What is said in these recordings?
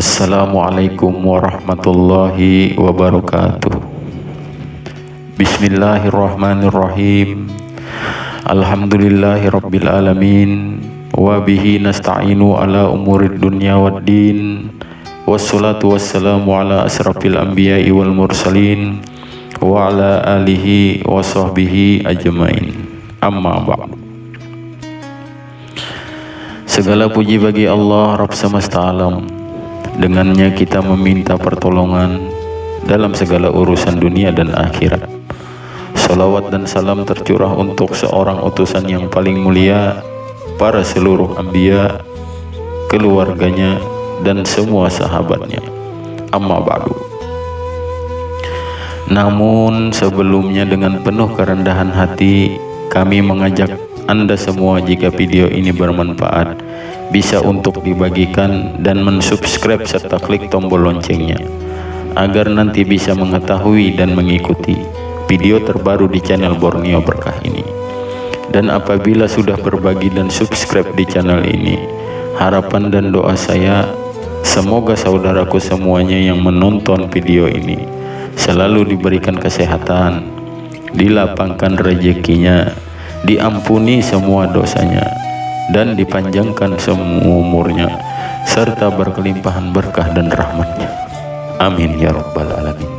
Assalamualaikum warahmatullahi wabarakatuh. Bismillahirrahmanirrahim. Alhamdulillahi rabbil alamin. Wa bihi nasta'inu ala umurid dunya waddin. Wassalatu wassalamu ala asrafil anbiya'i wal mursalin wa ala alihi wa sahbihi ajmain. Amma ba'du. Segala puji bagi Allah Rabb semesta alam. Dengannya kita meminta pertolongan dalam segala urusan dunia dan akhirat. Salawat dan salam tercurah untuk seorang utusan yang paling mulia, para seluruh anbiya, keluarganya, dan semua sahabatnya. Amma ba'du. Namun sebelumnya dengan penuh kerendahan hati, kami mengajak Anda semua, jika video ini bermanfaat, bisa untuk dibagikan dan mensubscribe serta klik tombol loncengnya, agar nanti bisa mengetahui dan mengikuti video terbaru di channel Borneo Berkah ini. Dan apabila sudah berbagi dan subscribe di channel ini, harapan dan doa saya, semoga saudaraku semuanya yang menonton video ini selalu diberikan kesehatan, dilapangkan rezekinya, diampuni semua dosanya, dan dipanjangkan semua umurnya, serta berkelimpahan berkah dan rahmatnya. Amin ya rabbal alamin.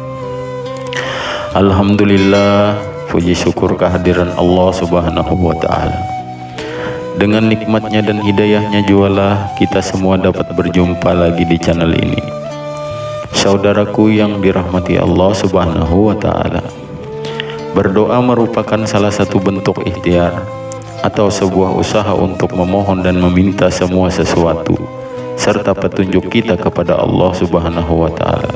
Alhamdulillah, puji syukur kehadiran Allah subhanahu wa ta'ala. Dengan nikmatnya dan hidayahnya jualah kita semua dapat berjumpa lagi di channel ini. Saudaraku yang dirahmati Allah subhanahu wa ta'ala, berdoa merupakan salah satu bentuk ikhtiar atau sebuah usaha untuk memohon dan meminta semua sesuatu serta petunjuk kita kepada Allah subhanahu wa ta'ala.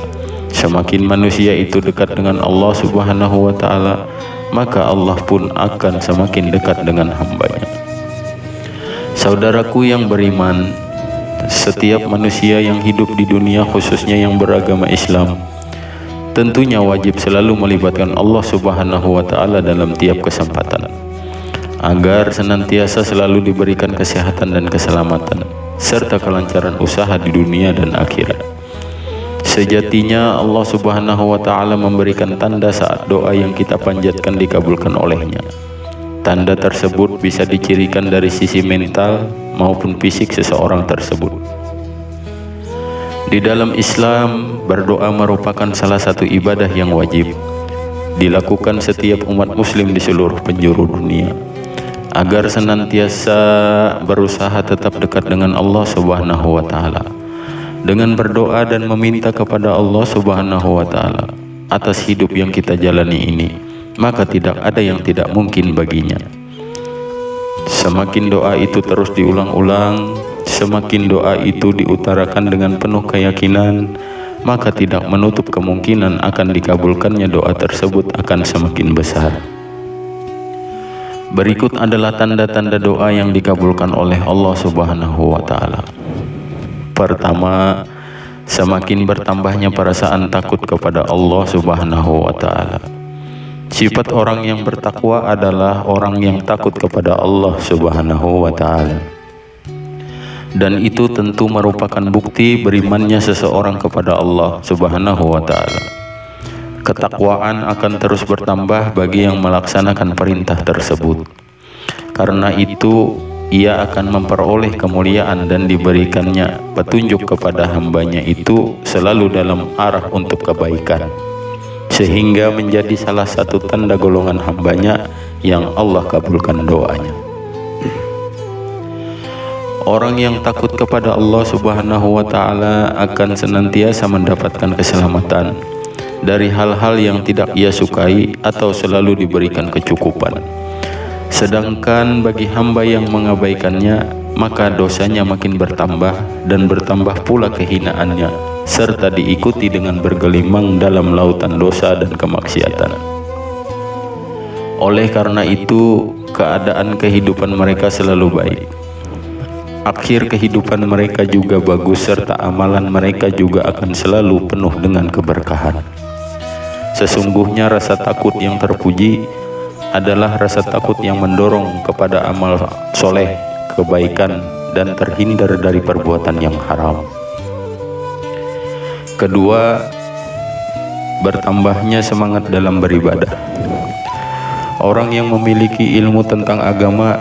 Semakin manusia itu dekat dengan Allah subhanahu wa ta'ala, maka Allah pun akan semakin dekat dengan hambanya. Saudaraku yang beriman, setiap manusia yang hidup di dunia, khususnya yang beragama Islam, tentunya wajib selalu melibatkan Allah subhanahu wa ta'ala dalam tiap kesempatan, agar senantiasa selalu diberikan kesehatan dan keselamatan serta kelancaran usaha di dunia dan akhirat. Sejatinya Allah subhanahu wa ta'ala memberikan tanda saat doa yang kita panjatkan dikabulkan olehnya. Tanda tersebut bisa dicirikan dari sisi mental maupun fisik seseorang tersebut. Di dalam Islam, berdoa merupakan salah satu ibadah yang wajib dilakukan setiap umat muslim di seluruh penjuru dunia, agar senantiasa berusaha tetap dekat dengan Allah subhanahu wa ta'ala. Dengan berdoa dan meminta kepada Allah subhanahu wa ta'ala atas hidup yang kita jalani ini, maka tidak ada yang tidak mungkin baginya. Semakin doa itu terus diulang-ulang, semakin doa itu diutarakan dengan penuh keyakinan, maka tidak menutup kemungkinan akan dikabulkannya doa tersebut akan semakin besar. Berikut adalah tanda-tanda doa yang dikabulkan oleh Allah subhanahu wa ta'ala. Pertama, semakin bertambahnya perasaan takut kepada Allah subhanahu wa ta'ala. Sifat orang yang bertakwa adalah orang yang takut kepada Allah subhanahu wa ta'ala, dan itu tentu merupakan bukti berimannya seseorang kepada Allah subhanahu wa ta'ala. Ketakwaan akan terus bertambah bagi yang melaksanakan perintah tersebut. Karena itu ia akan memperoleh kemuliaan dan diberikannya petunjuk kepada hambanya itu selalu dalam arah untuk kebaikan, sehingga menjadi salah satu tanda golongan hambanya yang Allah kabulkan doanya. Orang yang takut kepada Allah subhanahu wa ta'ala akan senantiasa mendapatkan keselamatan dari hal-hal yang tidak ia sukai atau selalu diberikan kecukupan. Sedangkan bagi hamba yang mengabaikannya, maka dosanya makin bertambah dan bertambah pula kehinaannya, serta diikuti dengan bergelimang dalam lautan dosa dan kemaksiatan. Oleh karena itu, keadaan kehidupan mereka selalu baik. Akhir kehidupan mereka juga bagus, serta amalan mereka juga akan selalu penuh dengan keberkahan. Sesungguhnya rasa takut yang terpuji adalah rasa takut yang mendorong kepada amal soleh, kebaikan, dan terhindar dari perbuatan yang haram. Kedua, bertambahnya semangat dalam beribadah. Orang yang memiliki ilmu tentang agama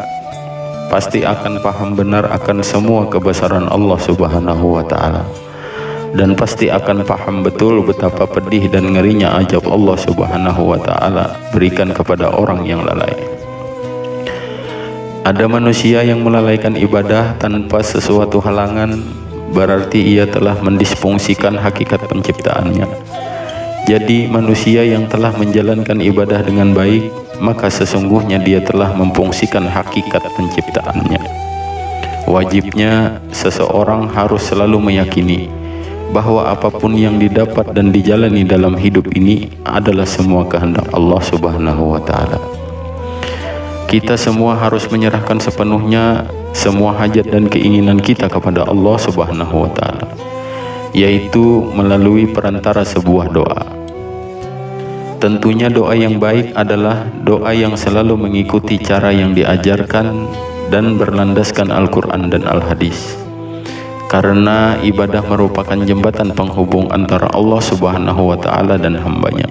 pasti akan paham benar akan semua kebesaran Allah Subhanahu wa Ta'ala, dan pasti akan paham betul betapa pedih dan ngerinya azab Allah Subhanahu wa Ta'ala berikan kepada orang yang lalai. Ada manusia yang melalaikan ibadah tanpa sesuatu halangan, berarti ia telah mendisfungsikan hakikat penciptaannya. Jadi manusia yang telah menjalankan ibadah dengan baik, maka sesungguhnya dia telah memfungsikan hakikat penciptaannya. Wajibnya seseorang harus selalu meyakini bahwa apapun yang didapat dan dijalani dalam hidup ini adalah semua kehendak Allah Subhanahu wa Ta'ala. Kita semua harus menyerahkan sepenuhnya semua hajat dan keinginan kita kepada Allah Subhanahu wa Ta'ala, yaitu melalui perantara sebuah doa. Tentunya doa yang baik adalah doa yang selalu mengikuti cara yang diajarkan dan berlandaskan Al-Quran dan Al-Hadis, karena ibadah merupakan jembatan penghubung antara Allah Subhanahu wa Ta'ala dan hambanya,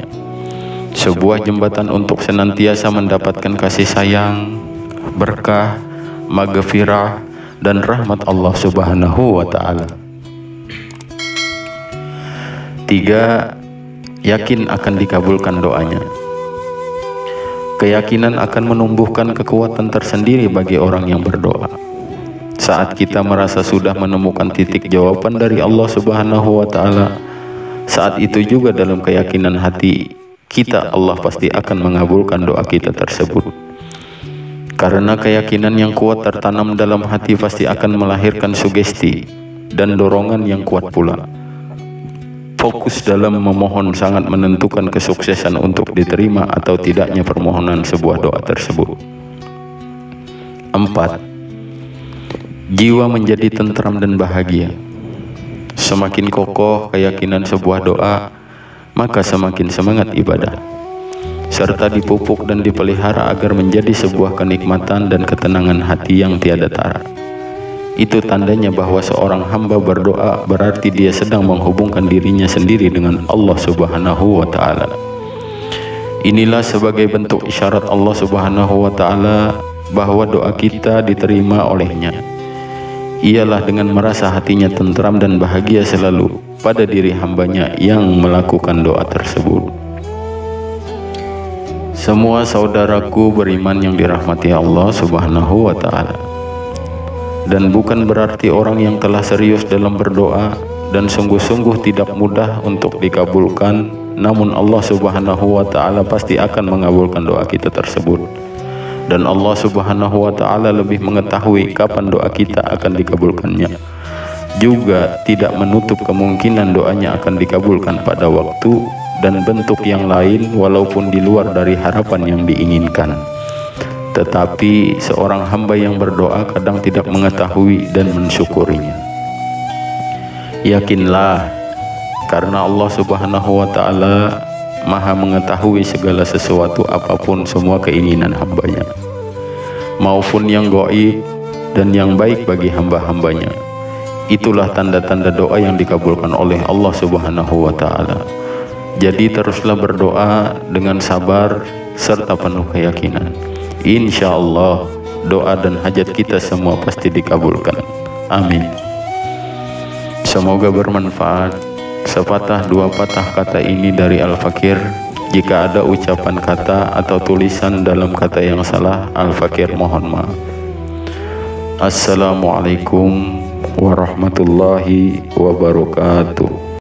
sebuah jembatan untuk senantiasa mendapatkan kasih sayang, berkah, maghfirah, dan rahmat Allah Subhanahu wa Ta'ala. 3. Yakin akan dikabulkan doanya. Keyakinan akan menumbuhkan kekuatan tersendiri bagi orang yang berdoa. Saat kita merasa sudah menemukan titik jawaban dari Allah Subhanahu wa Ta'ala, saat itu juga dalam keyakinan hati kita Allah pasti akan mengabulkan doa kita tersebut. Karena keyakinan yang kuat tertanam dalam hati pasti akan melahirkan sugesti dan dorongan yang kuat pula. Fokus dalam memohon sangat menentukan kesuksesan untuk diterima atau tidaknya permohonan sebuah doa tersebut. 4. Jiwa menjadi tentram dan bahagia. Semakin kokoh keyakinan sebuah doa, maka semakin semangat ibadah, serta dipupuk dan dipelihara agar menjadi sebuah kenikmatan dan ketenangan hati yang tiada tara. Itu tandanya bahwa seorang hamba berdoa berarti dia sedang menghubungkan dirinya sendiri dengan Allah Subhanahu wa Ta'ala. Inilah sebagai bentuk isyarat Allah Subhanahu wa Ta'ala bahwa doa kita diterima olehnya. Ialah dengan merasa hatinya tentram dan bahagia selalu pada diri hambanya yang melakukan doa tersebut. Semua saudaraku beriman yang dirahmati Allah Subhanahu wa Ta'ala, dan bukan berarti orang yang telah serius dalam berdoa dan sungguh-sungguh tidak mudah untuk dikabulkan, namun Allah Subhanahu wa Ta'ala pasti akan mengabulkan doa kita tersebut, dan Allah Subhanahu wa Ta'ala lebih mengetahui kapan doa kita akan dikabulkannya. Juga tidak menutup kemungkinan doanya akan dikabulkan pada waktu dan bentuk yang lain walaupun di luar dari harapan yang diinginkan. Tetapi seorang hamba yang berdoa kadang tidak mengetahui dan mensyukurinya. Yakinlah, karena Allah Subhanahu wa Ta'ala Maha mengetahui segala sesuatu apapun semua keinginan hambanya, maupun yang gaib dan yang baik bagi hamba-hambanya. Itulah tanda-tanda doa yang dikabulkan oleh Allah Subhanahu wa Ta'ala. Jadi teruslah berdoa dengan sabar serta penuh keyakinan. Insya Allah doa dan hajat kita semua pasti dikabulkan. Amin. Semoga bermanfaat. Sepatah dua patah kata ini dari Al-Fakir. Jika ada ucapan kata atau tulisan dalam kata yang salah, Al-Fakir mohon maaf. Assalamualaikum warahmatullahi wabarakatuh.